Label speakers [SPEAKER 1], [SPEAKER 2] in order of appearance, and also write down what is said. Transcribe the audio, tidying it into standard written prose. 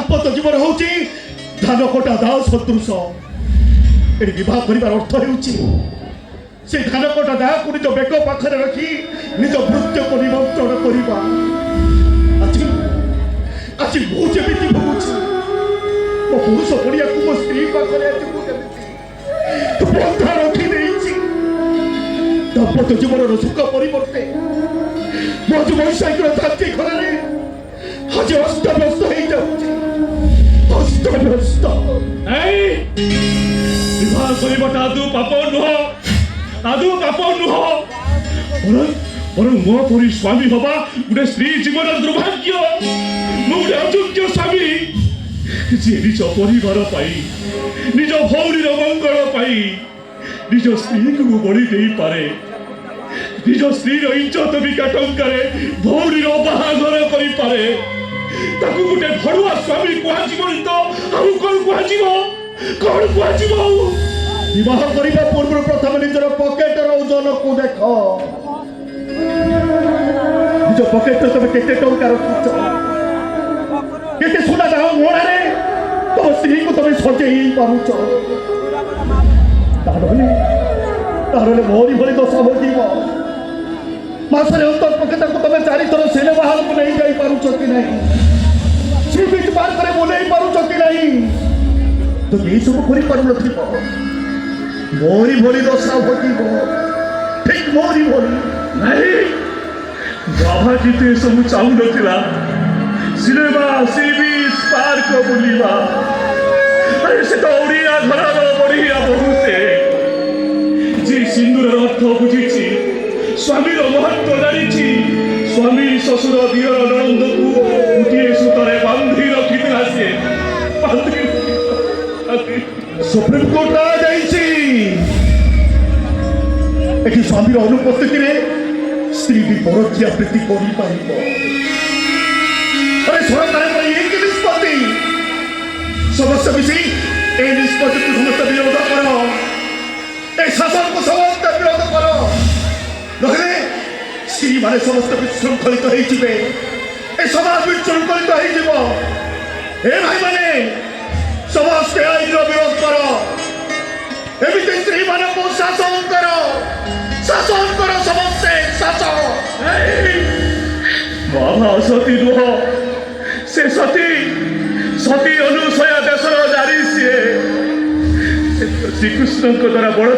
[SPEAKER 1] दाम्पत्य जीवन हूँ धान कटा दाव सदृश ये विवाह कर अर्थ से धान कटा दाव को निज बेक पाखे रखी निज मृत्यु को निमंत्रण करवा आज आज मुझे भोगुची मो पुरुष पड़िया को मो स्त्री पाखे बंधा रखी दाम्पत्य जीवन सुख परिवर्ते मो जो वैषयिक तांत्रिक घर आज अस्तव्यस्त अस्तव्यस्त विवाह करवाटा आदु पाप नुह बर मो परी स्वामी हवा गोटे स्त्री जीवन दुर्भाग्य गोटे अयोग्य स्वामी जी निज परिवार निज भौरीर मंगल निज स्त्री को बड़ी दे पारे निज स्त्री इज्जत बिका टंकार भौरीर बाहाघर करि पारे ताकू गोटे भड़ुआ स्वामी कहुनी तो आउ कौन कहू विवाह करने पूर्व प्रथम निजर पकेटर ओजन को देख निज पकेट तुम केते टंका रखुच केते सुना दाव मोड़े तुम स्त्री को तुम सजई पारुच तारे मोरी भरी दशा हो मासरे अंतर पके तुम 4 थर सेने बाहर को नहीं जाई पारुच कि नहीं सी बीच पार करे बोले पारुच कि नहीं तो ये सब कर मोरी भरी दशा हो ठीक मोरी भरी नहीं बाबा जीते सब चाहू ना सिनेमा सी बीच पार्क बुलवा अरे से तो ओडिया घर बढ़िया बहु से जी सिंदूर अर्थ बुझी स्वामीर महत्व जानी स्वामी शशुर दियर ननंद को गोटे सूत्र बांधी रखी सी सुप्रीम कोर्ट जाइए स्वामीर अनुपस्थित स्त्री भी परकिया प्रीति कर सरकार निष्पत्ति समस्त मिसी निष्पत्ति को समस्त विरोध कर शासन को समस्त विरोध कर नहे स्त्री माने समस्त विशृंखलित हो समाज विशृंखलित हो भाई माने समस्त आईन विरोध कर एमती स्त्री मान को शासन कर समस्ते शासन बाबा सती नुह से सती सती अनुसया देशर नारी सी श्रीकृष्ण द्वारा बड़